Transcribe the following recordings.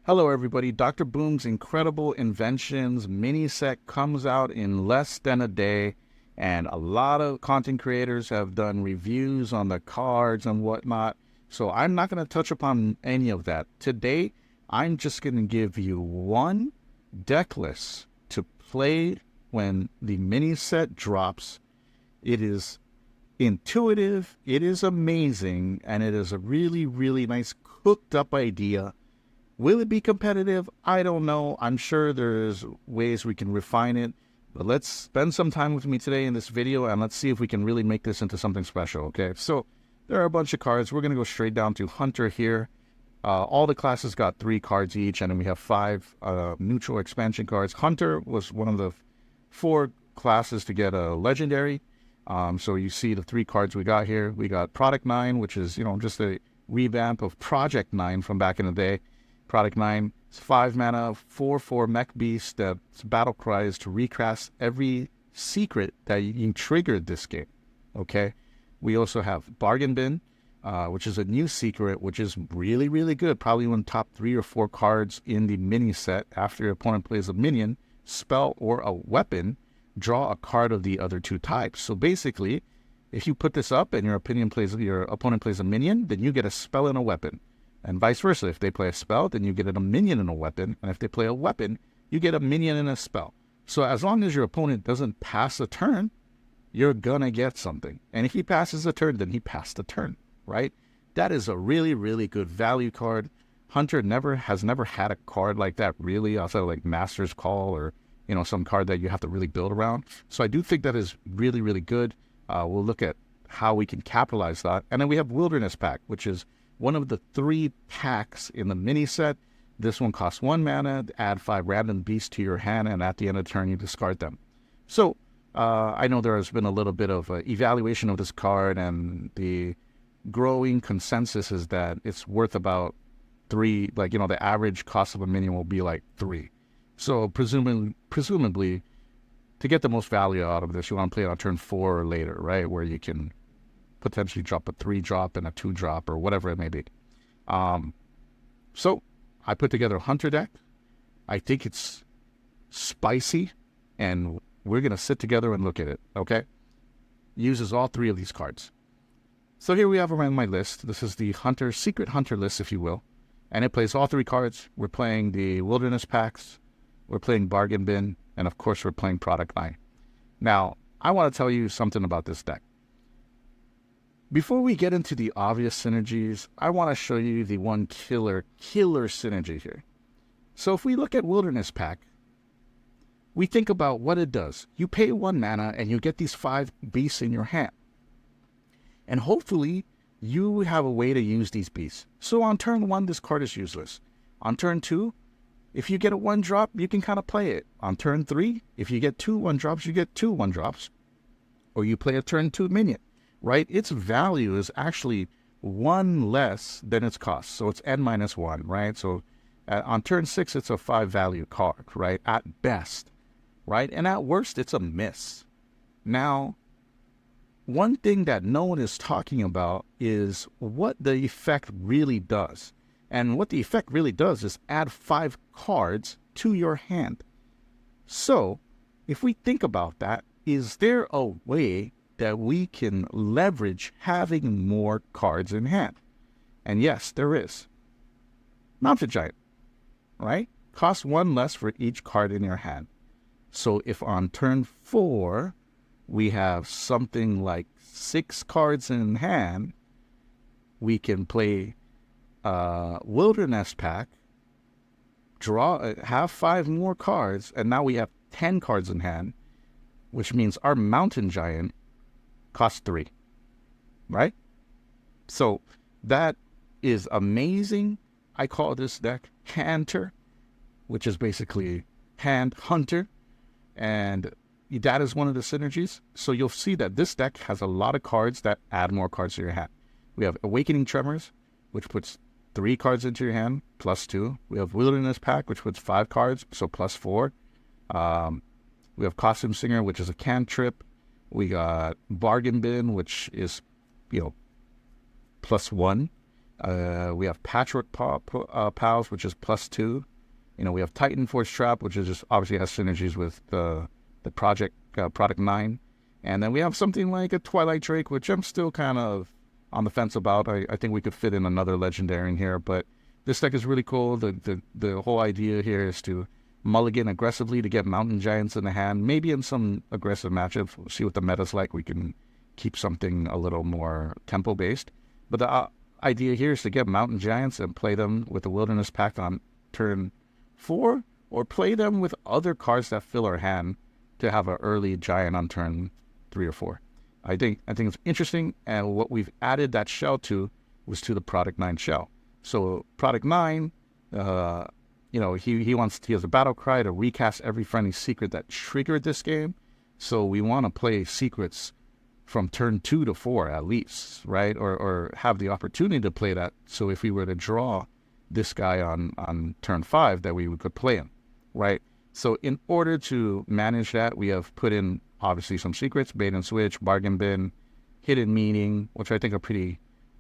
Hello, everybody. Dr. Boom's incredible Inventions mini set comes out in less than a day, and a lot of content creators have done reviews on the cards and whatnot. So I'm not going to touch upon any of that. Today, I'm just going to give you one deck list to play when the mini set drops. It is intuitive, it is amazing, and it is a really, really nice cooked up idea. Will it be competitive? I don't know. I'm sure there's ways we can refine it. But let's spend some time with me today in this video and let's see if we can really make this into something special, okay? So there are a bunch of cards. We're going to go straight down to Hunter here. All the classes got 3 cards each, and then we have 5 neutral expansion cards. Hunter was one of the 4 classes to get a legendary. So you see the 3 cards we got here. We got Product 9, which is, just a revamp of Project 9 from back in the day. Product 9 is 5 mana, 4/4 mech beast that's battle cries to recast every secret that you triggered this game. Okay. We also have Bargain Bin, which is a new secret, which is really, really good. Probably one of the top 3 or 4 cards in the mini set. After your opponent plays a minion, spell, or a weapon, draw a card of the other 2 types. So basically, if you put this up and your opponent plays a minion, then you get a spell and a weapon. And vice versa. If they play a spell, then you get a minion and a weapon. And if they play a weapon, you get a minion and a spell. So as long as your opponent doesn't pass a turn, you're going to get something. And if he passes a turn, then he passed a turn, right? That is a really, really good value card. Hunter has never had a card like that, really, outside of like Master's Call or, some card that you have to really build around. So I do think that is really, really good. We'll look at how we can capitalize that. And then we have Wilderness Pack, which is one of the 3 packs in the mini set. This one costs 1 mana, add 5 random beasts to your hand, and at the end of the turn, you discard them. So, I know there has been a little bit of evaluation of this card, and the growing consensus is that it's worth about 3, the average cost of a minion will be like 3. So, presumably, to get the most value out of this, you want to play it on turn 4 or later, right, where you can potentially drop a 3-drop and a 2-drop or whatever it may be. So I put together a Hunter deck. I think it's spicy, and we're going to sit together and look at it, okay? Uses all 3 of these cards. So here we have around my list. This is the Secret Hunter list, if you will. And it plays all 3 cards. We're playing the Wilderness Packs. We're playing Bargain Bin. And of course, we're playing Product 9. Now, I want to tell you something about this deck. Before we get into the obvious synergies, I want to show you the one killer synergy here. So if we look at Wilderness Pack, we think about what it does. You pay 1 mana and you get these 5 beasts in your hand. And hopefully, you have a way to use these beasts. So on turn 1, this card is useless. On turn 2, if you get a 1-drop, you can kind of play it. On turn 3, if you get 2 1-drops, you get 2 1-drops. Or you play a turn 2 minion. Right? Its value is actually 1 less than its cost. So it's n-1, right? So on turn 6, it's a 5 value card, right? At best, right? And at worst, it's a miss. Now, one thing that no one is talking about is what the effect really does. And what the effect really does is add 5 cards to your hand. So, if we think about that, is there a way that we can leverage having more cards in hand? And yes, there is. Mountain Giant, right? Costs 1 less for each card in your hand. So if on turn 4, we have something like 6 cards in hand, we can play Wilderness Pack, have 5 more cards, and now we have 10 cards in hand, which means our Mountain Giant costs 3, right? So that is amazing. I call this deck Hunter, which is basically Hand Hunter, and that is one of the synergies. So you'll see that this deck has a lot of cards that add more cards to your hand. We have Awakening Tremors, which puts 3 cards into your hand, plus 2. We have Wilderness Pack, which puts 5 cards, so plus 4. We have Costume Singer, which is a cantrip. We got Bargain Bin, which is, plus 1. We have Pals, which is +2. We have Titan Force Trap, which is just obviously has synergies with the product 9. And then we have something like a Twilight Drake, which I'm still kind of on the fence about. I think we could fit in another legendary in here, but this deck is really cool. The whole idea here is to mulligan aggressively to get Mountain Giants in the hand. Maybe in some aggressive matchups, we'll see what the meta's like. We can keep something a little more tempo-based. But the idea here is to get Mountain Giants and play them with the Wilderness Pact on turn 4, or play them with other cards that fill our hand to have an early Giant on turn 3 or 4. I think it's interesting, and what we've added that shell to was to the Product 9 shell. So Product 9, he has a battle cry to recast every friendly secret that triggered this game. So we want to play secrets from turn 2 to 4 at least, right? Or have the opportunity to play that. So if we were to draw this guy on turn 5, that we could play him, right? So in order to manage that, we have put in obviously some secrets: bait and switch, bargain bin, hidden meaning, which I think are pretty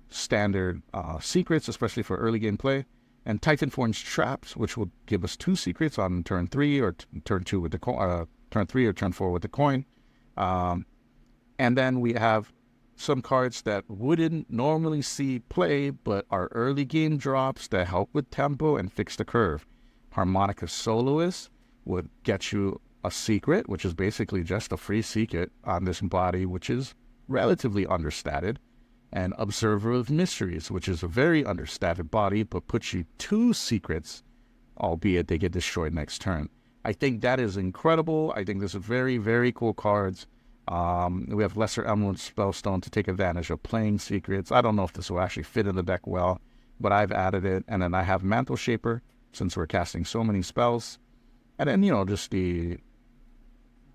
standard secrets, especially for early game play, and Titan Force traps, which will give us 2 secrets on turn 3 or turn 2 with the turn 3 or turn 4 with the coin. And then we have some cards that wouldn't normally see play, but are early game drops that help with tempo and fix the curve. Harmonica Soloist would get you a secret, which is basically just a free secret on this body, which is relatively understated. And Observer of Mysteries, which is a very understated body, but puts you 2 secrets, albeit they get destroyed next turn. I think that is incredible. I think this is very, very cool cards. We have Lesser Emerald Spellstone to take advantage of playing secrets. I don't know if this will actually fit in the deck well, but I've added it. And then I have Mantle Shaper, since we're casting so many spells. And then, just the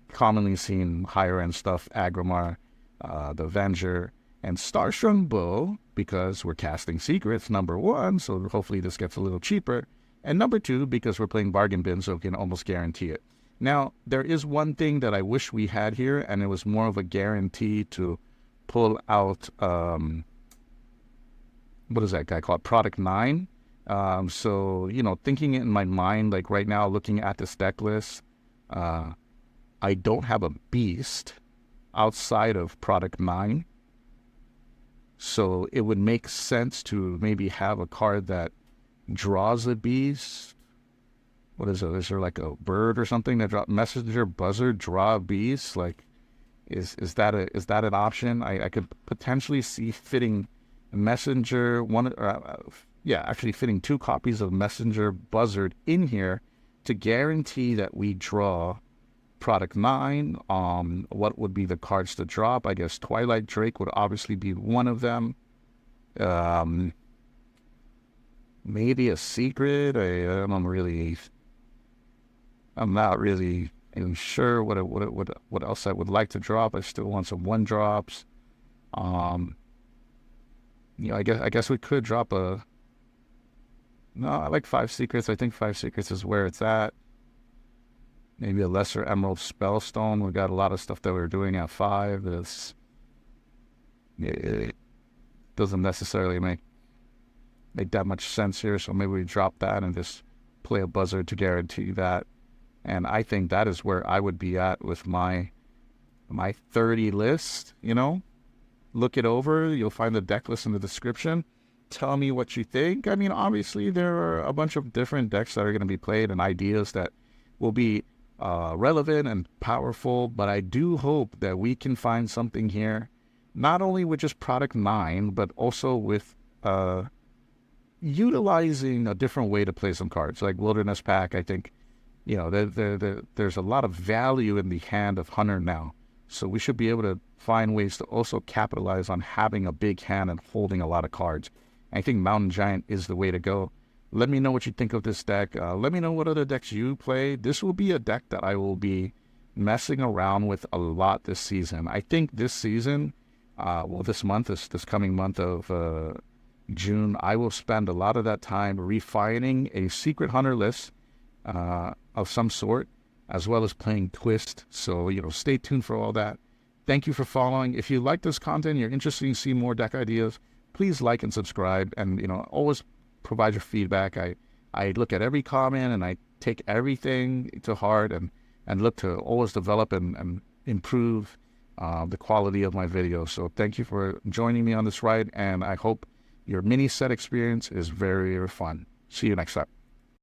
commonly seen higher-end stuff, Agrimar, the Avenger, and Starstrung Bow, because we're casting secrets, number 1, so hopefully this gets a little cheaper. And number 2, because we're playing Bargain Bin, so we can almost guarantee it. Now, there is one thing that I wish we had here, and it was more of a guarantee to pull out, what is that guy called? Product 9. So, thinking it in my mind, like right now, looking at this deck list, I don't have a beast outside of Product 9. So it would make sense to maybe have a card that draws a beast. What is it? Is there like a bird or something that drop Messenger, Buzzard, draw a beast? Like, is that an option? I could potentially see fitting Messenger actually fitting 2 copies of Messenger Buzzard in here to guarantee that we draw Product 9. What would be the cards to drop? I guess Twilight Drake would obviously be one of them. Maybe a secret. I'm not really even sure what else I would like to drop. I still want some 1-drops. I guess we could drop I like 5 secrets. I think 5 secrets is where it's at. Maybe a Lesser Emerald Spellstone. We got a lot of stuff that we're doing at 5. It doesn't necessarily make that much sense here. So maybe we drop that and just play a Buzzard to guarantee that. And I think that is where I would be at with my 30 list. Look it over. You'll find the deck list in the description. Tell me what you think. I mean, obviously there are a bunch of different decks that are going to be played and ideas that will be relevant and powerful, but I do hope that we can find something here, not only with just Product 9, but also with utilizing a different way to play some cards, like Wilderness Pack. I think, there's a lot of value in the hand of Hunter now, so we should be able to find ways to also capitalize on having a big hand and holding a lot of cards. I think Mountain Giant is the way to go. Let me know what you think of this deck. Let me know what other decks you play. This will be a deck that I will be messing around with a lot this season. I think this season, this coming month of June, I will spend a lot of that time refining a Secret Hunter list of some sort, as well as playing Twist. So, stay tuned for all that. Thank you for following. If you like this content, you're interested in seeing more deck ideas, please like and subscribe, and always provide your feedback. I look at every comment, and I take everything to heart, and look to always develop and improve the quality of my videos. So thank you for joining me on this ride, and I hope your mini set experience is very, very fun. See you next time.